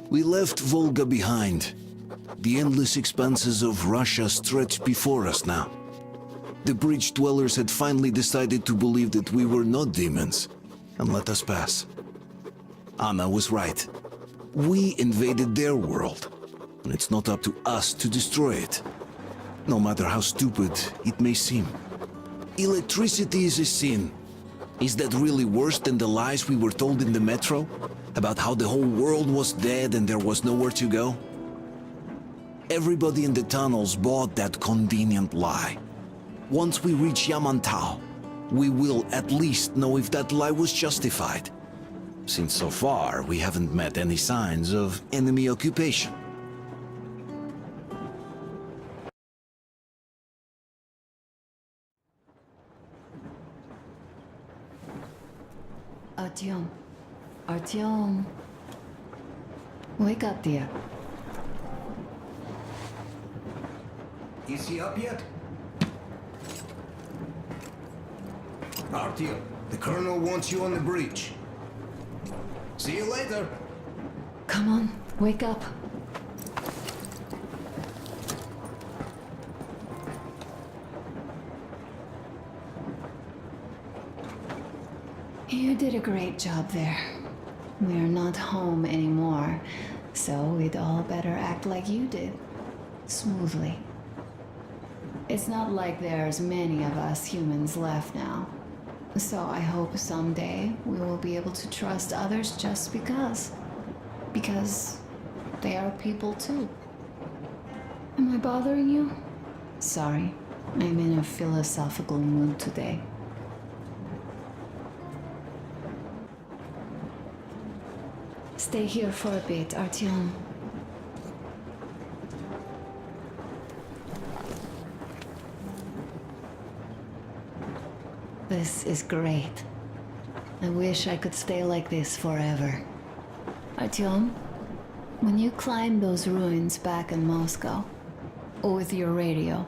We left Volga behind. The endless expanses of Russia stretched before us now. The bridge dwellers had finally decided to believe that we were not demons and let us pass. Anna was right. We invaded their world, and it's not up to us to destroy it, no matter how stupid it may seem. Electricity is a sin. Is that really worse than the lies we were told in the metro? About how the whole world was dead and there was nowhere to go? Everybody in the tunnels bought that convenient lie. Once we reach Yamantau, we will at least know if that lie was justified. Since so far, we haven't met any signs of enemy occupation. Artyom. Artyom. Wake up, dear. Is he up yet? Artyom, the colonel wants you on the breach. See you later. Come on, wake up. You did a great job there. We're not home anymore, so we'd all better act like you did. Smoothly. It's not like there's many of us humans left now. So I hope someday we will be able to trust others just because. Because they are people too. Am I bothering you? Sorry, I'm in a philosophical mood today. Stay here for a bit, Artyom. This is great. I wish I could stay like this forever. Artyom, when you climbed those ruins back in Moscow, with your radio,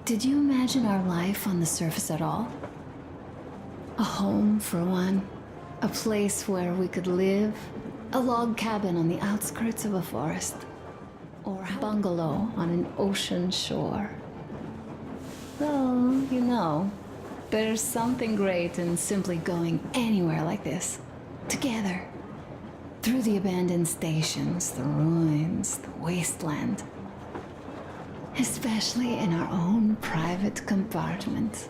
did you imagine our life on the surface at all? A home, for one. A place where we could live. A log cabin on the outskirts of a forest. Or a bungalow on an ocean shore. Well, you know, there's something great in simply going anywhere like this. Together. Through the abandoned stations, the ruins, the wasteland. Especially in our own private compartment.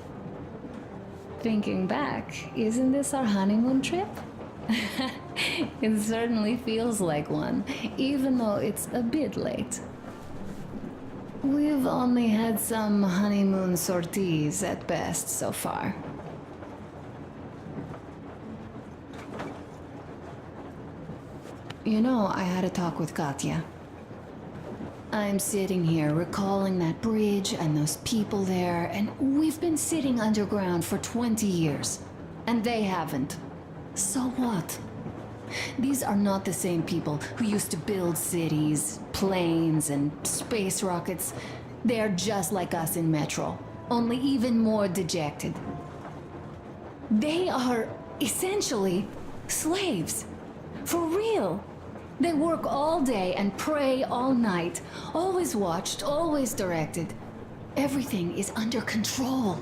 Thinking back, isn't this our honeymoon trip? It certainly feels like one, even though it's a bit late. We've only had some honeymoon sorties at best so far. You know, I had a talk with Katya. I'm sitting here recalling that bridge and those people there, and we've been sitting underground for 20 years, and they haven't. So what? These are not the same people who used to build cities, planes, and space rockets. They are just like us in Metro, only even more dejected. They are essentially slaves. For real. They work all day and pray all night. Always watched, always directed. Everything is under control.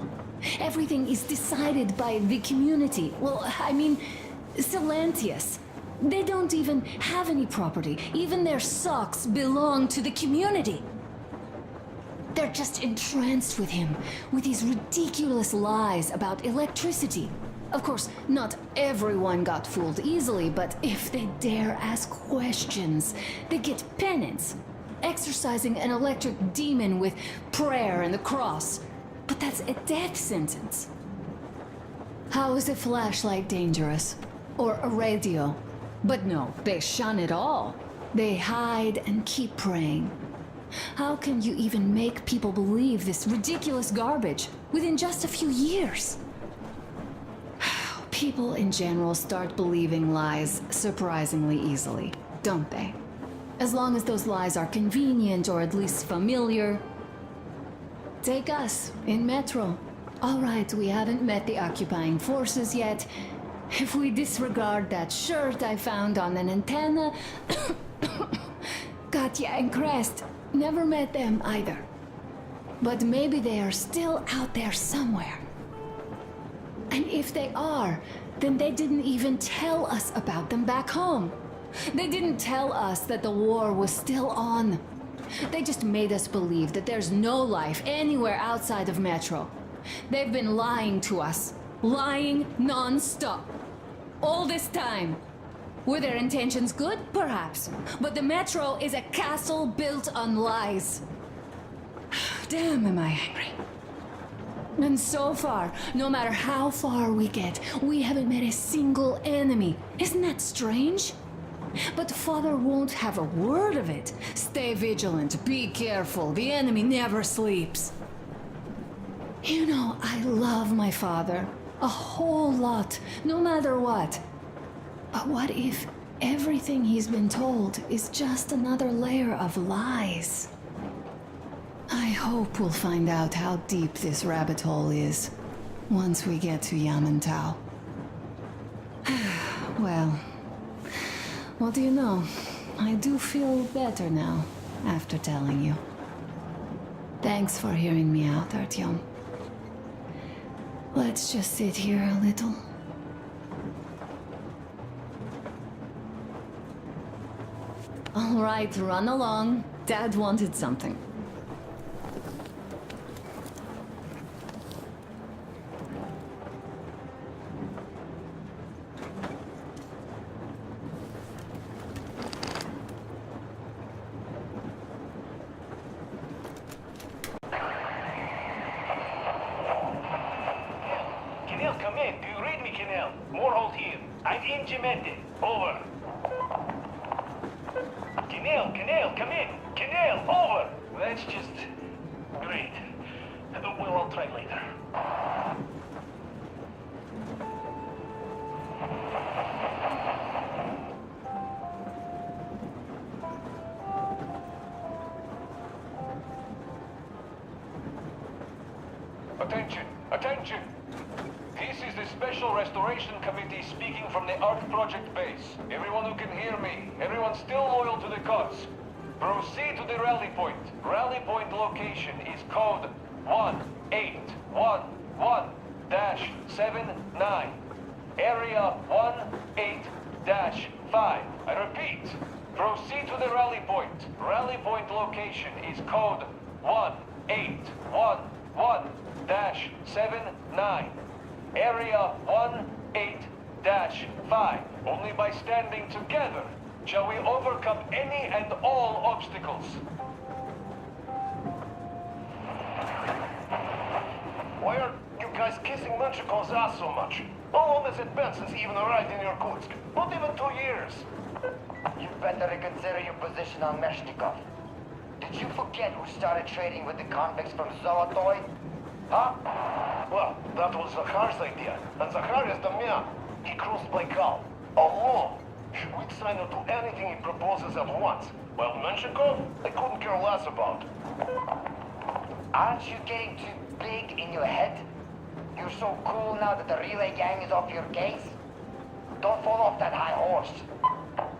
Everything is decided by the community. Well, I mean, Silantius. They don't even have any property. Even their socks belong to the community. They're just entranced with him, with these ridiculous lies about electricity. Of course, not everyone got fooled easily, but if they dare ask questions, they get penance. Exorcising an electric demon with prayer and the cross. But that's a death sentence. How is a flashlight dangerous? Or a radio? But no, they shun it all. They hide and keep praying. How can you even make people believe this ridiculous garbage within just a few years? People in general start believing lies surprisingly easily, don't they? As long as those lies are convenient or at least familiar. Take us, in Metro. All right, we haven't met the occupying forces yet, If we disregard that shirt I found on an antenna, Katya and Crest never met them either. But maybe they are still out there somewhere. And if they are, then they didn't even tell us about them back home. They didn't tell us that the war was still on. They just made us believe that there's no life anywhere outside of Metro. They've been lying to us. Lying non-stop. All this time. Were their intentions good? Perhaps. But the Metro is a castle built on lies. Damn, am I angry. And so far, no matter how far we get, we haven't met a single enemy. Isn't that strange? But Father won't have a word of it. Stay vigilant, be careful, the enemy never sleeps. You know, I love my father. A whole lot, no matter what. But what if everything he's been told is just another layer of lies? I hope we'll find out how deep this rabbit hole is once we get to Yamantau. Well, what do you know? I do feel better now after telling you. Thanks for hearing me out, Artyom. Let's just sit here a little. All right, run along. Dad wanted something. Kenel, come in. Do you read me, Kenel? Morehold here. I'm in Gemende. Over. Kenel, come in. Kenel, over. That's just... great. Well, I'll try later. Attention! Attention! This is the Special Restoration Committee speaking from the Ark Project base. Everyone who can hear me, everyone still loyal to the cause, proceed to the rally point. Rally point location is code 1811-79. Area 18-5. I repeat, proceed to the rally point. Rally point location is code 1811-79. Area 18-5. Only by standing together shall we overcome any and all obstacles. Why are you guys kissing Menchikov's ass so much? How long has it been since he even arrived in Irkutsk? Not even 2 years. You better reconsider your position on Meshnikov. Did you forget who started trading with the convicts from Zolotoy? Huh? Well, that was Zakhar's idea. And Zakhar is the man. He crossed Baikal. Alone. We'd sign him to anything he proposes at once. While Menshikov, I couldn't care less about. Aren't you getting too big in your head? You're so cool now that the relay gang is off your case? Don't fall off that high horse.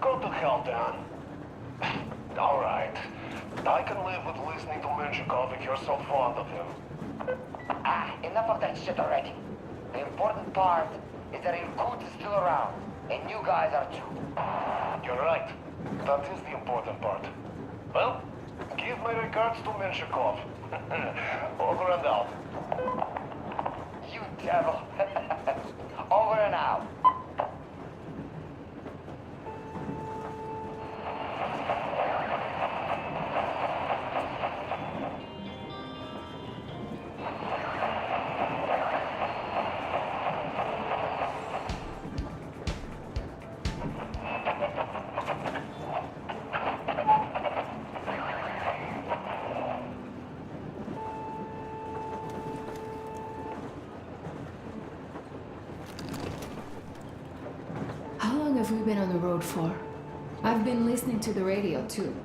Go to hell, Dan. All right. I can live with listening to Menshikov if you're so fond of him. Enough of that shit already. The important part is that Irkut is still around, and you guys are too. You're right. That is the important part. Well, give my regards to Menshikov. Over and out. You devil. Over and out. How long have we been on the road for? I've been listening to the radio too.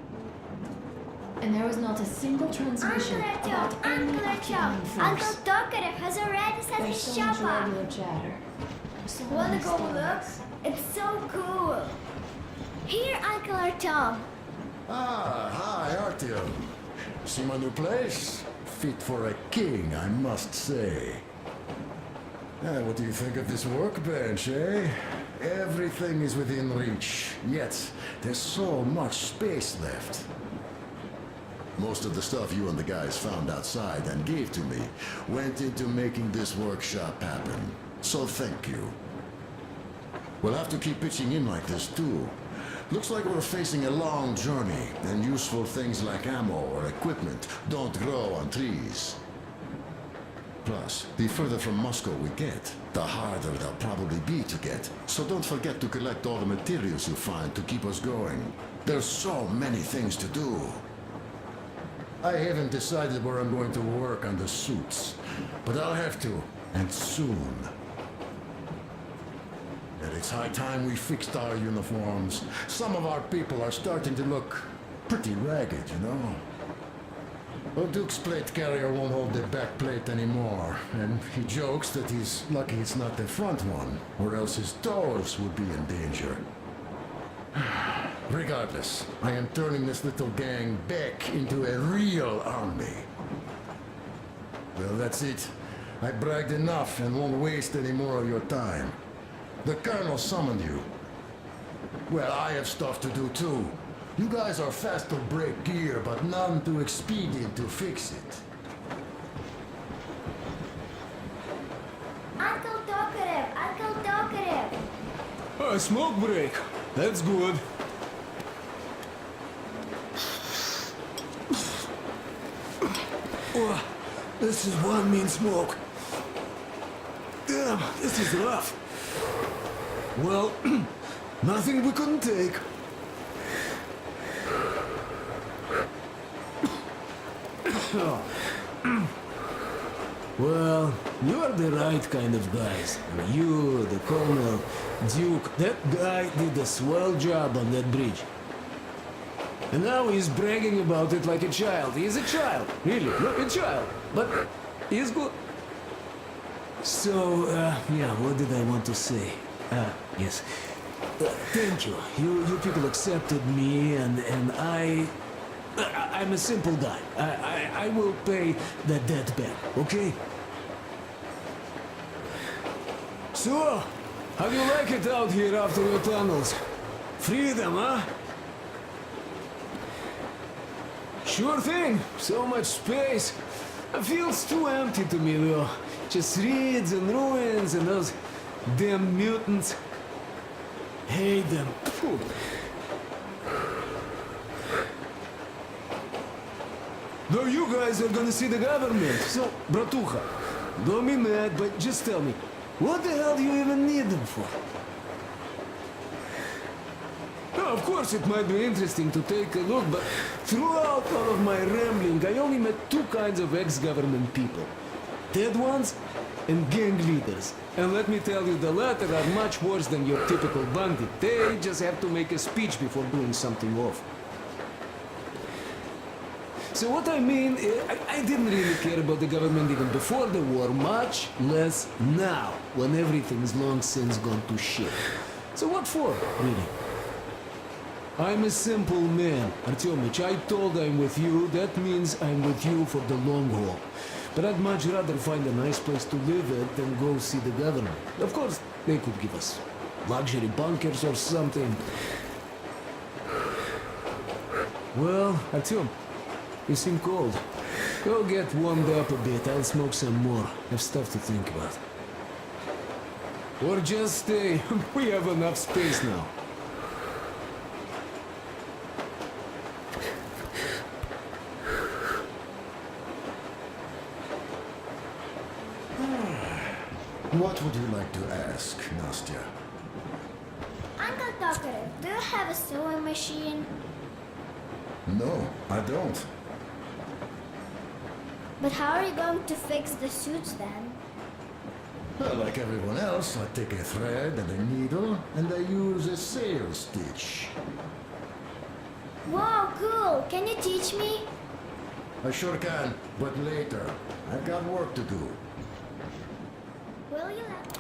And there was not a single transmission about any occupying Uncle force. Tokarev has already set There's his so shop much up. regular chatter. Wanna go look? It's so cool. Here, Uncle Artyom. Ah, hi, Artyom. See my new place? Fit for a king, I must say. What do you think of this workbench, eh? Everything is within reach, yet there's so much space left. Most of the stuff you and the guys found outside and gave to me went into making this workshop happen. So thank you. We'll have to keep pitching in like this too. Looks like we're facing a long journey, and useful things like ammo or equipment don't grow on trees. Plus, the further from Moscow we get, the harder they'll probably be to get. So don't forget to collect all the materials you find to keep us going. There's so many things to do. I haven't decided where I'm going to work on the suits, but I'll have to, and soon. And it's high time we fixed our uniforms. Some of our people are starting to look pretty ragged, you know? Duke's plate carrier won't hold the back plate anymore, and he jokes that he's lucky it's not the front one, or else his toes would be in danger. Regardless, I am turning this little gang back into a real army. Well, that's it. I bragged enough and won't waste any more of your time. The Colonel summoned you. Well, I have stuff to do too. You guys are fast to break gear, but none too expedient to fix it. Uncle Talkative, Uncle Talkative. A smoke break. That's good. Oh, this is one mean smoke. Damn, this is rough. Well, nothing we couldn't take. Well, you are the right kind of guys. You, the Colonel, Duke, that guy did a swell job on that bridge. And now he's bragging about it like a child. He's a child, really, look, a child. But he's good. So, yeah, what did I want to say? Yes. Thank you. You people accepted me, and I'm a simple guy. I will pay the debt back, okay? So, how do you like it out here after your tunnels? Freedom, huh? Sure thing. So much space. It feels too empty to me, though. Just reeds and ruins and those damn mutants. Hate them. Phew. Though you guys are gonna see the government, so, bratucha, don't be mad, but just tell me, what the hell do you even need them for? Now, of course, it might be interesting to take a look, but throughout all of my rambling, I only met two kinds of ex-government people. Dead ones and gang leaders. And let me tell you, the latter are much worse than your typical bandit. They just have to make a speech before doing something awful. So what I mean, I didn't really care about the government even before the war, much less now, when everything's long since gone to shit. So what for, really? I'm a simple man, Artyomich. I told I'm with you, that means I'm with you for the long haul. But I'd much rather find a nice place to live at than go see the government. Of course, they could give us luxury bunkers or something. Well, Artyom, you seem cold. Go get warmed up a bit, I'll smoke some more. Have stuff to think about. Or just stay. We have enough space now. What would you like to ask, Nastya? Uncle Talkative, do you have a sewing machine? No, I don't. But how are you going to fix the suits then? Well, like everyone else, I take a thread and a needle, and I use a sail stitch. Wow, cool! Can you teach me? I sure can, but later. I've got work to do. Will you let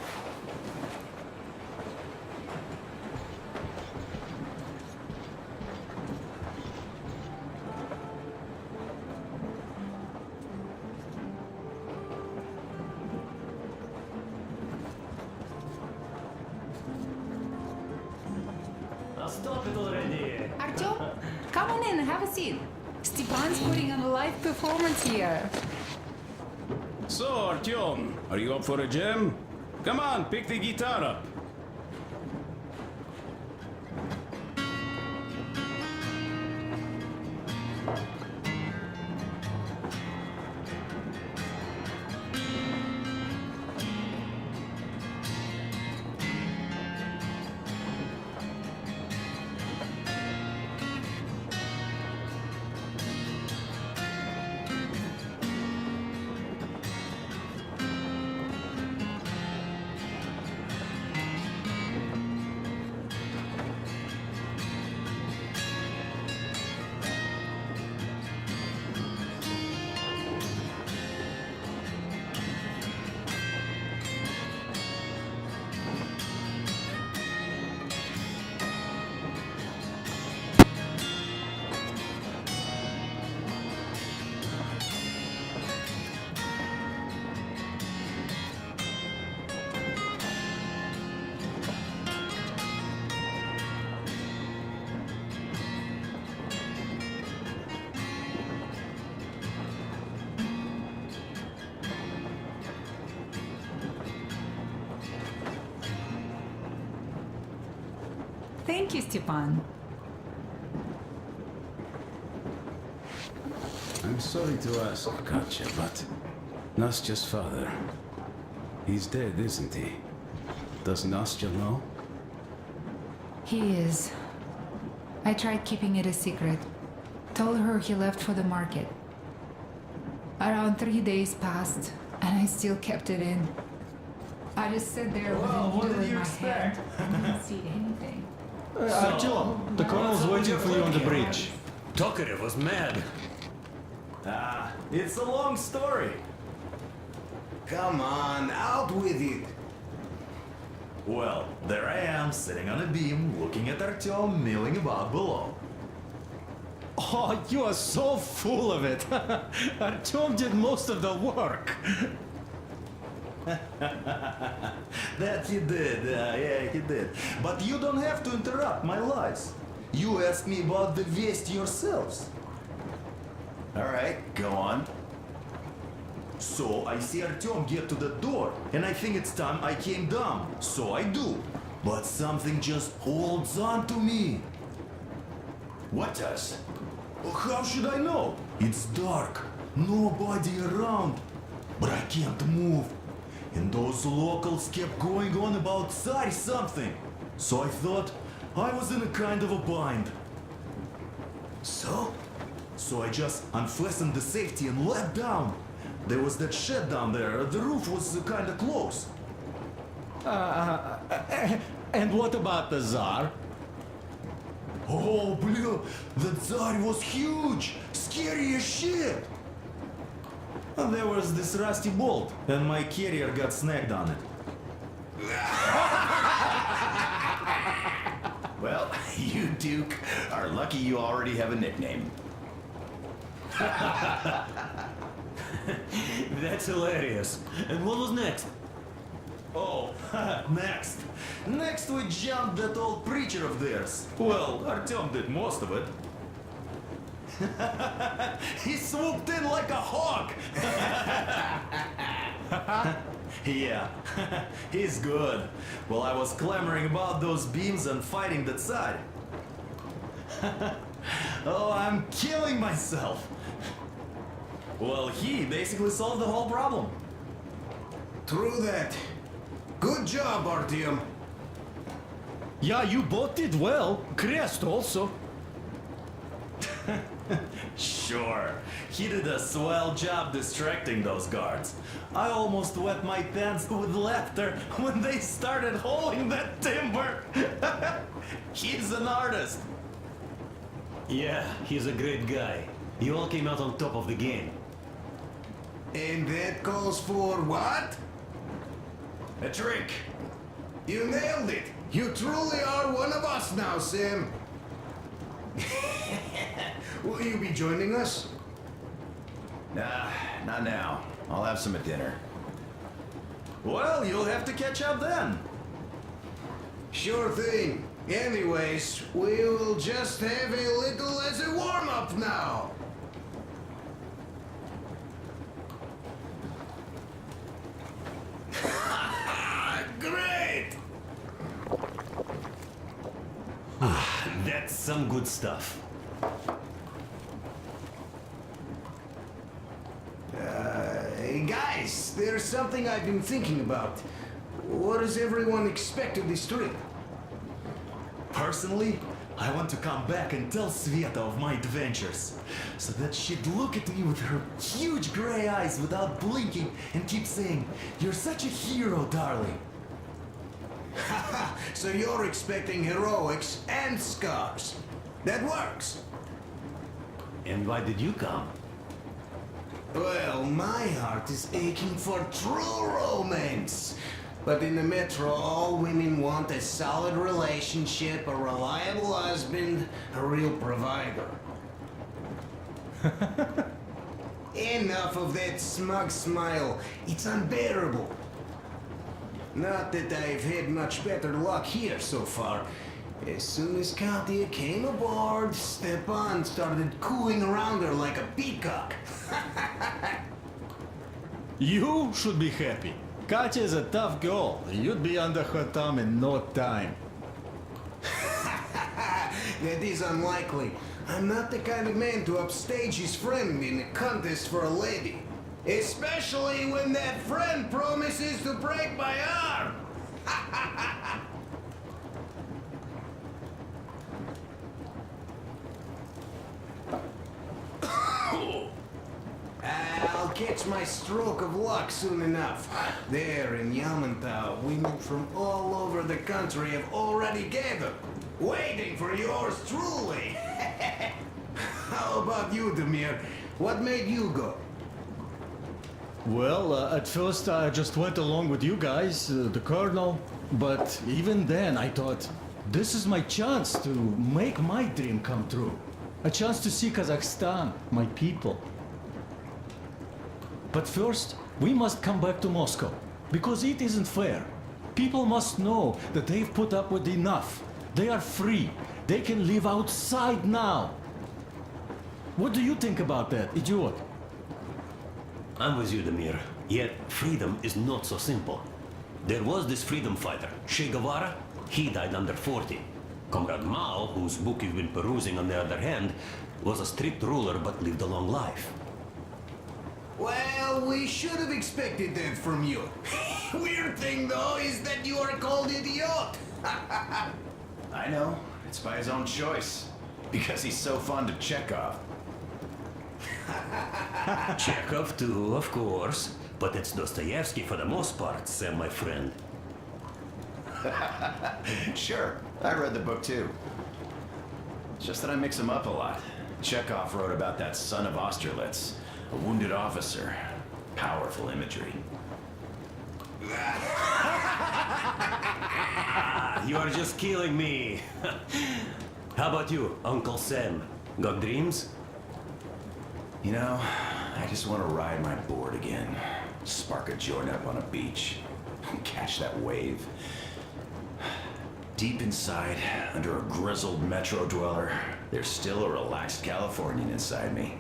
stop it already. Artyom, come on in, have a seat. Stepan's putting on a live performance here. So, Artyom, are you up for a jam? Come on, pick the guitar up. Thank you, Stepan. I'm sorry to ask, Katya, but Nastya's father, he's dead, isn't he? Does Nastya know? He is. I tried keeping it a secret. Told her he left for the market. Around 3 days passed, and I still kept it in. I just sat there with a needle in my hand and didn't see anything. Artyom, the colonel's waiting for you on the bridge. Tokarev was mad. It's a long story. Come on, out with it. Well, there I am, sitting on a beam, looking at Artyom milling about below. Oh, you are so full of it. Artyom did most of the work. That he did, yeah, he did. But you don't have to interrupt my lies. You asked me about the Vest yourselves. Alright, go on. So I see Artyom get to the door, and I think it's time I came down. So I do. But something just holds on to me. What does? How should I know? It's dark, nobody around. But I can't move. And those locals kept going on about Tsar something. So I thought I was in a kind of a bind. So I just unfastened the safety and let down. There was that shed down there. The roof was kind of close. And what about the Tsar? Oh, blue, the Tsar was huge, scary as shit. And there was this rusty bolt, and my carrier got snagged on it. Well, you, Duke, are lucky you already have a nickname. That's hilarious. And what was next? Oh, next. Next we jumped that old preacher of theirs. Well, Artyom did most of it. He swooped in like a hawk. Yeah, he's good. While I was clamoring about those beams and fighting that side. Oh, I'm killing myself. Well, he basically solved the whole problem. True that. Good job, Artyom. Yeah, you both did well. Crest also. Sure, he did a swell job distracting those guards. I almost wet my pants with laughter when they started hauling that timber. He's an artist. Yeah, he's a great guy. You all came out on top of the game. And that calls for what? A drink. You nailed it. You truly are one of us now, Sam. Will you be joining us? Nah, not now. I'll have some at dinner. Well, you'll have to catch up then. Sure thing. Anyways, we will just have a little as a warm-up now. Great! That's some good stuff. Hey guys, there's something I've been thinking about. What does everyone expect of this trip? Personally, I want to come back and tell Sveta of my adventures, so that she'd look at me with her huge gray eyes without blinking and keep saying, "You're such a hero, darling." So you're expecting heroics and scars. That works. And why did you come? Well, my heart is aching for true romance. But in the metro, all women want a solid relationship, a reliable husband, a real provider. Enough of that smug smile. It's unbearable. Not that I've had much better luck here so far. As soon as Katya came aboard, Stepan started cooing around her like a peacock. You should be happy. Katya is a tough girl. You'd be under her thumb in no time. That is unlikely. I'm not the kind of man to upstage his friend in a contest for a lady. Especially when that friend promises to break my arm. I'll catch my stroke of luck soon enough. There in Yamantau, women from all over the country have already gathered, waiting for yours truly. How about you, Demir? What made you go? Well, at first I just went along with you guys, the Colonel. But even then I thought, this is my chance to make my dream come true. A chance to see Kazakhstan, my people. But first, we must come back to Moscow, because it isn't fair. People must know that they've put up with enough. They are free. They can live outside now. What do you think about that, idiot? I'm with you, Demir. Yet, freedom is not so simple. There was this freedom fighter, Che Guevara. He died under 40. Comrade Mao, whose book you've been perusing on the other hand, was a strict ruler but lived a long life. Well, we should have expected that from you. Weird thing, though, is that you are called idiot. I know. It's by his own choice. Because he's so fond of Chekhov. Chekhov too, of course. But it's Dostoevsky for the most part, Sam, my friend. Sure, I read the book too. It's just that I mix them up a lot. Chekhov wrote about that son of Austerlitz, a wounded officer. Powerful imagery. You are just killing me. How about you, Uncle Sam? Got dreams? You know, I just want to ride my board again. Spark a joint up on a beach. Catch that wave. Deep inside, under a grizzled metro dweller, there's still a relaxed Californian inside me.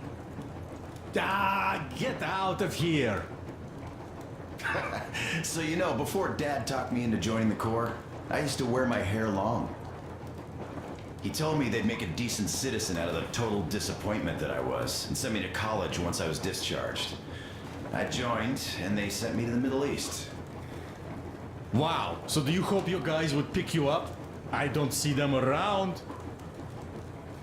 Ah, get out of here! So you know, before Dad talked me into joining the Corps, I used to wear my hair long. He told me they'd make a decent citizen out of the total disappointment that I was, and sent me to college once I was discharged. I joined, and they sent me to the Middle East. Wow, so do you hope your guys would pick you up? I don't see them around.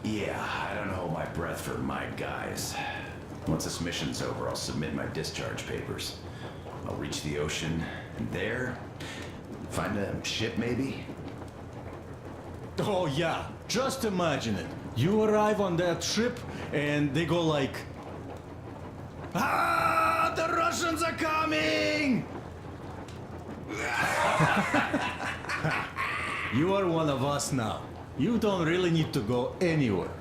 Yeah, I don't hold my breath for my guys. Once this mission's over, I'll submit my discharge papers. I'll reach the ocean, and there, find a ship maybe? Oh yeah, just imagine it. You arrive on that ship and they go like, "Ah, the Russians are coming!" You are one of us now. You don't really need to go anywhere.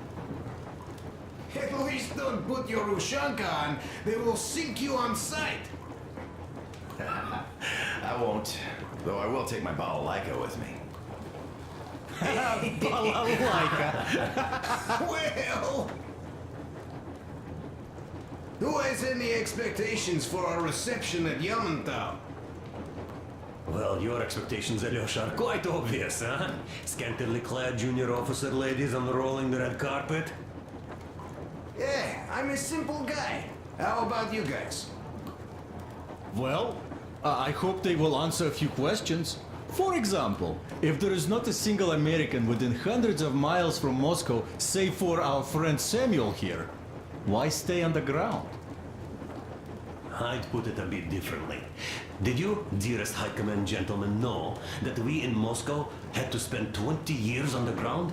At least don't put your Ushanka on. They will sink you on sight. I won't, though I will take my balalaika with me. Well, who has any expectations for our reception at Yamantau? Well, your expectations, Alyosha, are quite obvious, huh? Scantily clad junior officer ladies unrolling the red carpet. Yeah, I'm a simple guy. How about you guys? Well, I hope they will answer a few questions. For example, if there is not a single American within hundreds of miles from Moscow, save for our friend Samuel here, why stay underground? I'd put it a bit differently. Did you, dearest High Command gentlemen, know that we in Moscow had to spend 20 years underground?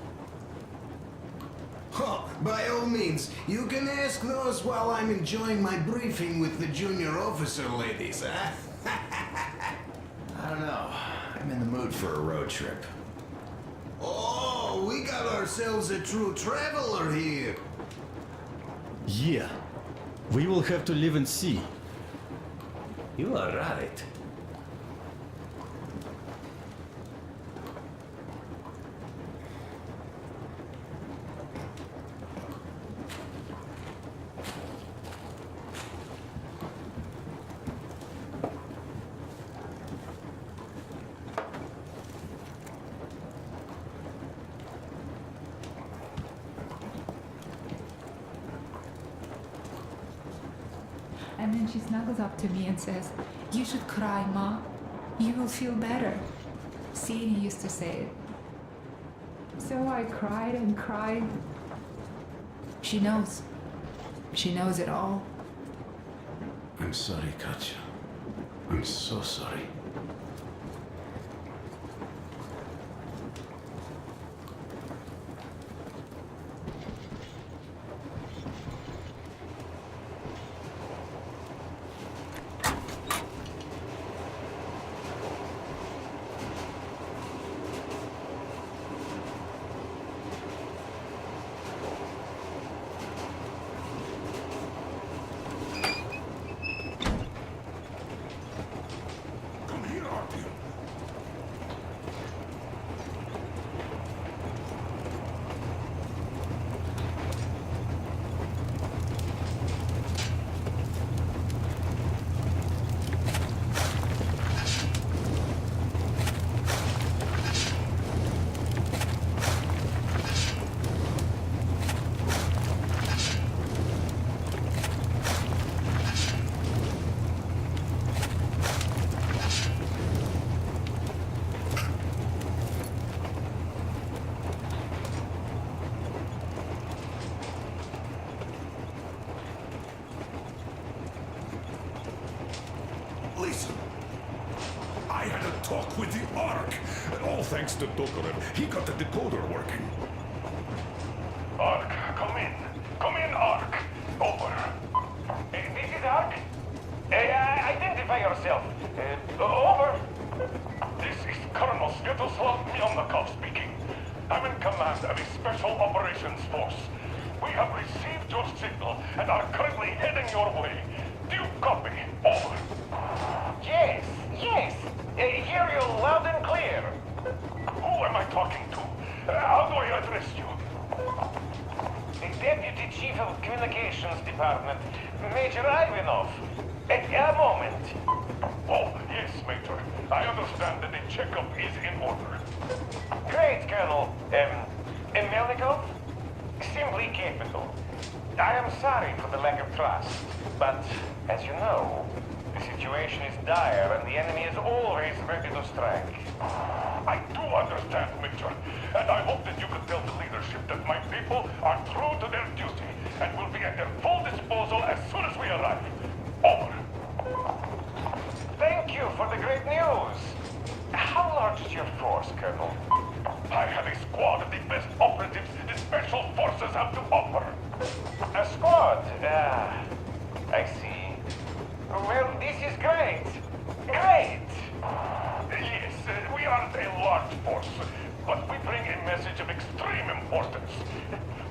Oh, by all means, you can ask those while I'm enjoying my briefing with the junior officer ladies, huh? I don't know. I'm in the mood for a road trip. Oh, we got ourselves a true traveler here. Yeah, we will have to live and see. You are right. And then she snuggles up to me and says, "You should cry, Ma. You will feel better." Seeing used to say it. So I cried and cried. She knows. She knows it all. I'm sorry, Katya. I'm so sorry. Listen, I had a talk with the Ark, and all thanks to Tokarev. He got the decoder working. Ark, come in. Come in, Ark. Over. This is Ark. Identify yourself. Over. This is Colonel Sviatoslav Myelnikov speaking. I'm in command of a special operations force. We have received your signal and are currently heading your way. Do you copy? Over. Yes, yes. Hear you loud and clear. Who am I talking to? How do I address you? The Deputy Chief of Communications Department, Major Ivanov. A moment. Oh, yes, Major. I understand that the checkup is in order. Great, Colonel. Melnikov? Simply capable. I am sorry for the lack of trust, but as you know, the situation is dire and the enemy is always ready to strike. I do understand, Major, and I hope that you can tell the leadership that my people are true to their duty and will be at their full disposal as soon as we arrive. Over. Thank you for the great news. How large is your force, Colonel? I have a squad of the best operatives the Special Forces have to offer. A squad? I see. Well, this is great. Great! Yes, we aren't a large force, but we bring a message of extreme importance.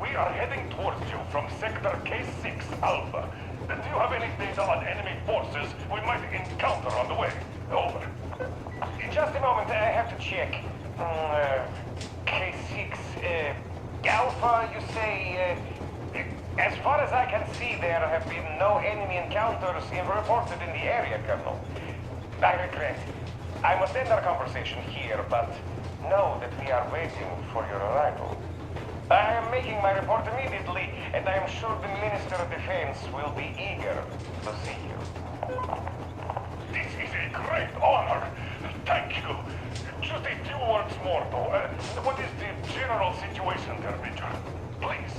We are heading towards you from Sector K6 Alpha. Do you have any data on enemy forces we might encounter on the way? Over. Just a moment, I have to check. K6 have been no enemy encounters reported in the area, Colonel. I regret. I must end our conversation here, but know that we are waiting for your arrival. I am making my report immediately, and I am sure the Minister of Defense will be eager to see you. This is a great honor. Thank you. Just a few words more, though. What is the general situation there, Major? Please.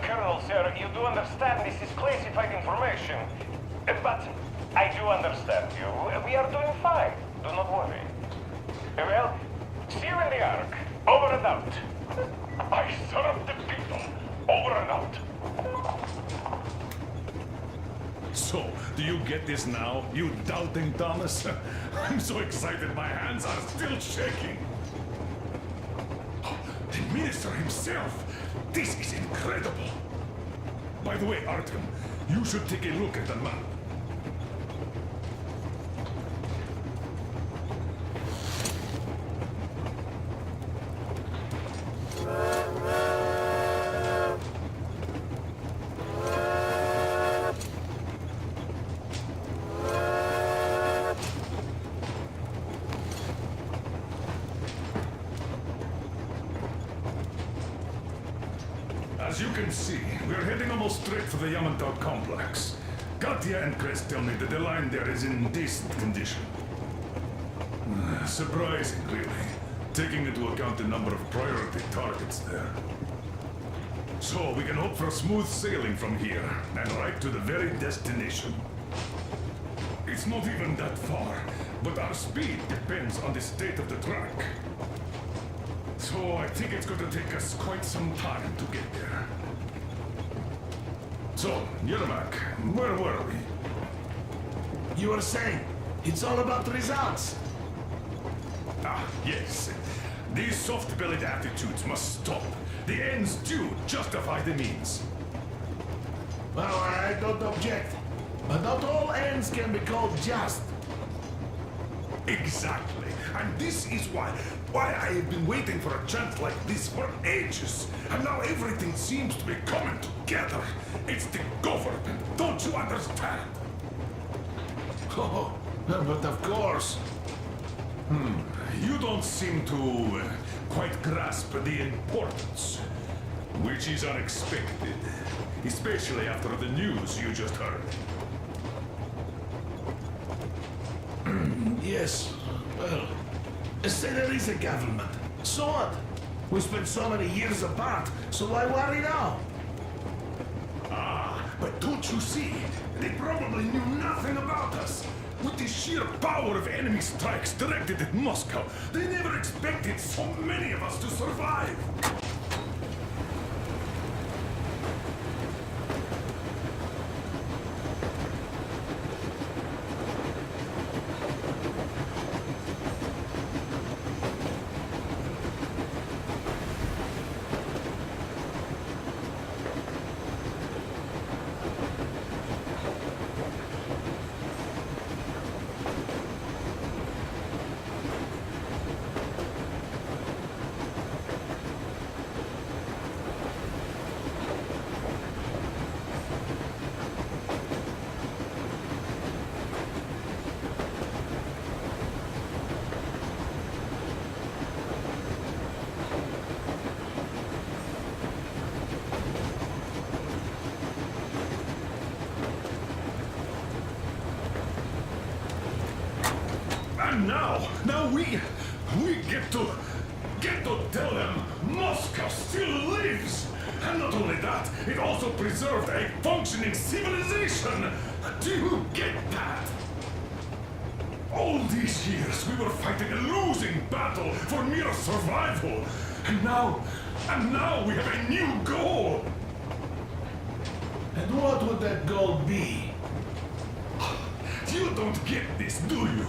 Colonel, sir, you do understand this is classified information. But I do understand you. We are doing fine. Do not worry. Well, see you in the Ark. Over and out. I serve the people. Over and out. So, do you get this now, you doubting Thomas? I'm so excited my hands are still shaking. The minister himself! This is incredible! By the way, Artyom, you should take a look at the map. As you can see, we're heading almost straight for the Yamantau complex. Katya and Chris tell me that the line there is in decent condition. Surprising, really, taking into account the number of priority targets there. So we can hope for smooth sailing from here, and right to the very destination. It's not even that far, but our speed depends on the state of the track. So I think it's going to take us quite some time to get there. So, Yermak, where were we? You were saying, it's all about results. Ah, yes. These soft-bellied attitudes must stop. The ends do justify the means. Well, I don't object. But not all ends can be called just. Exactly. And this is why I have been waiting for a chance like this for ages. And now everything seems to be coming together. It's the government. Don't you understand? Oh, but of course. You don't seem to quite grasp the importance, which is unexpected, especially after the news you just heard. Yes, well, say there is a government. So what? We spent so many years apart, so why worry now? Ah, but don't you see? They probably knew nothing about us. With the sheer power of enemy strikes directed at Moscow, they never expected so many of us to survive. And now we get to tell them Moscow still lives. And not only that, it also preserved a functioning civilization. Do you get that? All these years we were fighting a losing battle for mere survival. And now we have a new goal. And what would that goal be? You don't get this, do you?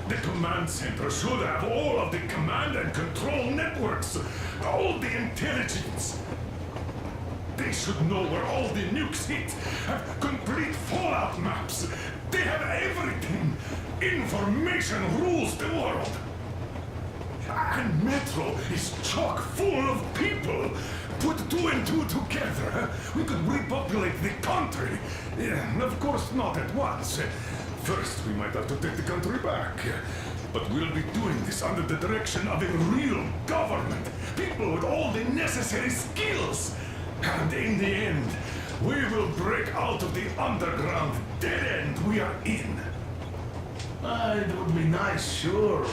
The command center should have all of the command and control networks, all the intelligence. They should know where all the nukes hit, have complete fallout maps. They have everything. Information rules the world. And Metro is chock full of people. Put 2 and 2 together, we could repopulate the country. Yeah, of course, not at once. First, we might have to take the country back. But we'll be doing this under the direction of a real government. People with all the necessary skills. And in the end, we will break out of the underground dead end we are in. It would be nice, sure.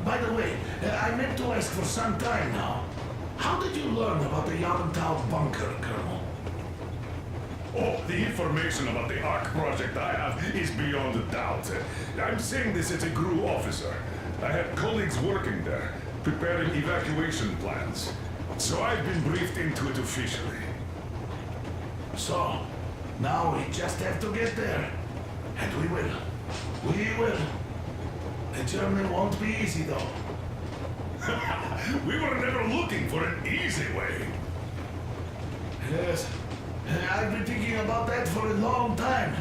By the way, I meant to ask for some time now. How did you learn about the Yamantau bunker, Colonel? Oh, the information about the ARC project I have is beyond a doubt. I'm saying this as a GRU officer. I have colleagues working there, preparing evacuation plans. So I've been briefed into it officially. So, now we just have to get there. And we will. We will. The journey won't be easy, though. We were never looking for an easy way. Yes. I've been thinking about that for a long time.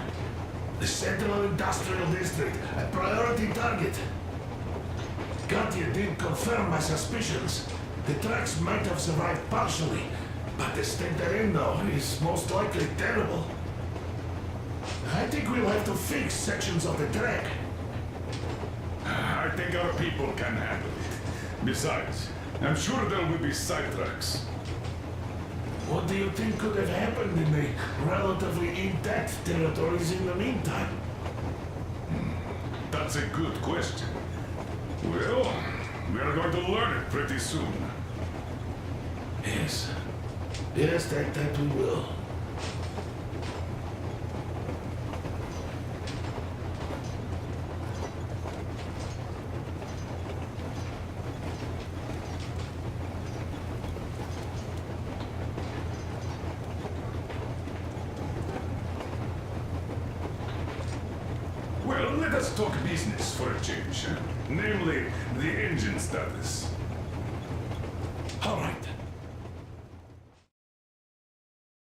The Central Industrial District, a priority target. Katya did confirm my suspicions. The tracks might have survived partially, but the state they're in now is most likely terrible. I think we'll have to fix sections of the track. I think our people can handle it. Besides, I'm sure there will be sidetracks. What do you think could have happened in the relatively intact territories in the meantime? That's a good question. Well, we are going to learn it pretty soon. Yes. Yes, that we will. Well, let us talk business for a change. Namely, the engine status. All right.